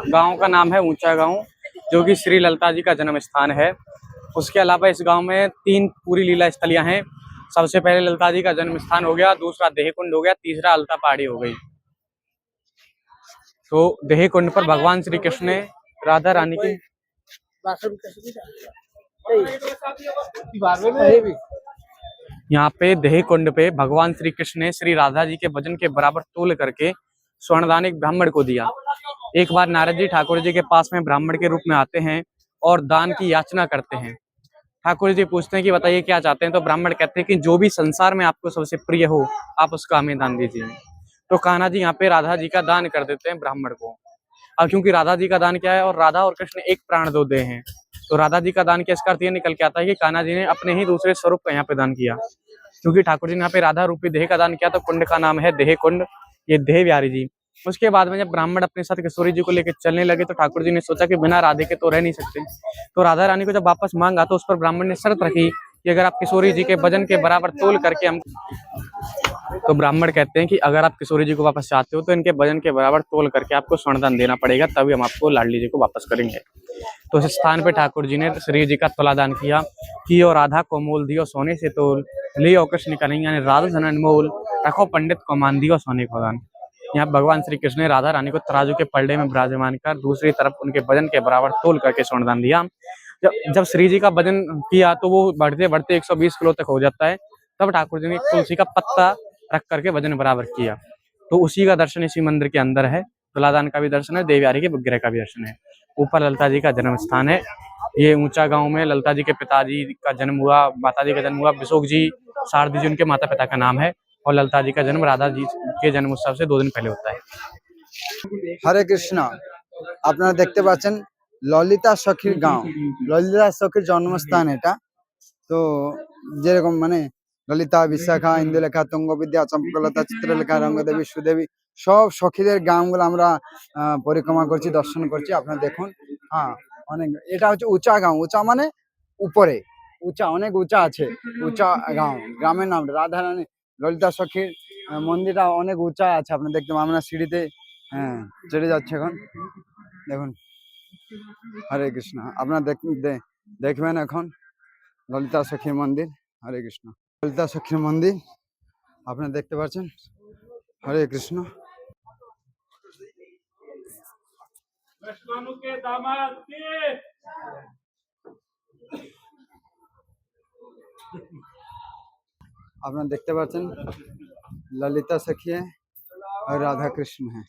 गांव का नाम है ऊंचा गांव, जो कि श्री ललिता जी का जन्म स्थान है। उसके अलावा इस गांव में 3 पूरी लीला स्थलियां हैं। सबसे पहले ललिता जी का जन्म स्थान हो गया, दूसरा देहकुंड हो गया, तीसरा अलता पहाड़ी हो गई। तो देहकुंड पर भगवान श्री कृष्ण ने राधा रानी की यहाँ पे देहकुंड पे भगवान श्री कृष्ण ने श्री राधा जी के वजन के बराबर तोल करके स्वर्णदान एक ब्राह्मण को दिया। एक बार नारद जी ठाकुर जी के पास में ब्राह्मण के रूप में आते हैं और दान की याचना करते हैं। ठाकुर जी पूछते हैं कि बताइए क्या चाहते हैं। तो ब्राह्मण कहते हैं कि जो भी संसार में आपको सबसे प्रिय हो आप उसका हमें दान दीजिए। तो कान्हा जी यहाँ पे राधा जी का दान कर देते हैं ब्राह्मण को। अब क्योंकि राधा जी का दान क्या है और राधा और कृष्ण एक प्राण दो देह हैं, तो राधा जी का दान के इसका अर्थ ये निकल के आता है कि कान्हा जी ने अपने ही दूसरे स्वरूप का यहाँ पे दान किया। क्योंकि ठाकुर जी ने यहाँ पे राधा रूपी देह का दान किया, तो कुंड का नाम है देह कुंड, ये देह बिहारी जी। उसके बाद में जब ब्राह्मण अपने साथ किशोरी जी को लेकर चलने लगे तो ठाकुर जी ने सोचा कि बिना राधे के तो रह नहीं सकते। तो राधा रानी को जब वापस मांगा तो उस पर ब्राह्मण ने शर्त रखी कि अगर आप किशोरी जी के वजन के बराबर तोल करके हम तो ब्राह्मण कहते हैं कि अगर आप किशोरी जी को वापस चाहते हो तो इनके वजन के बराबर तोल करके आपको स्वर्णदान देना पड़ेगा, तभी हम आपको लाडली जी को वापस करेंगे। तो इस स्थान पे ठाकुर जी ने श्री जी का तुलादान किया कि और राधा को मोल दियो सोने से तोल, लियो कृष्ण कन्हैया ने राधा धन अनमोल, रखो पंडित को मान दियो सोने को दान। यहाँ भगवान श्री कृष्ण ने राधा रानी को तराजू के पलड़े में विराजमान कर दूसरी तरफ उनके वजन के बराबर तोल करके स्वर्णदान दिया। जब श्री जी का वजन किया तो वो बढ़ते बढ़ते 120 किलो तक हो जाता है। तब ठाकुर जी ने तुलसी का पत्ता रख करके वजन बराबर किया। तो उसी का दर्शन इसी मंदिर के अंदर है। तुलादान का भी दर्शन है, देवयारी के विग्रह का भी दर्शन है। ऊपर ललिता जी का जन्म स्थान है। ये ऊंचा गांव में ललिता जी के पिताजी का जन्म हुआ, माता जी का जन्म हुआ। विशोक जी, शारदी जी उनके माता पिता का नाम है। और ललिता जी का जन्म राधा जी के जन्म उत्सव से 2 दिन पहले होता है। हरे कृष्णा, আপনারা দেখতে পাচ্ছেন ললিতা সখীর গাঁও, ললিতা সখীর জন্মস্থান এটা। তো যেরকম মানে ললিতা, বিশাখা, ইন্দুলেখা, তুঙ্গবিদ্যা, চম্পকলতা, চিত্রলেখা, রঙ্গদেবী, সুদেবী সব সখীদের গ্রামগুলো আমরা পরিক্রমা করছি, দর্শন করছি। আপনারা দেখুন, হ্যাঁ অনেক, এটা হচ্ছে উঁচা গাঁও। উঁচা মানে উপরে, উঁচা অনেক উঁচা আছে, উঁচা গাঁও। গ্রামের নাম রাধারানী ললিতা সখীর মন্দিরটা অনেক উঁচা আছে। আপনারা দেখতে আমরা সিঁড়িতে চলে যাচ্ছে এখন। দেখুন, হরে কৃষ্ণ। আপনারা দেখবেন এখন ললিতা সখীর মন্দির। হরে কৃষ্ণ, ললিতা সখীর মন্দির আপনারা দেখতে পাচ্ছেন। হরে কৃষ্ণ। আপনারা দেখতে পাচ্ছেন ललिता सखी है और राधा कृष्ण है।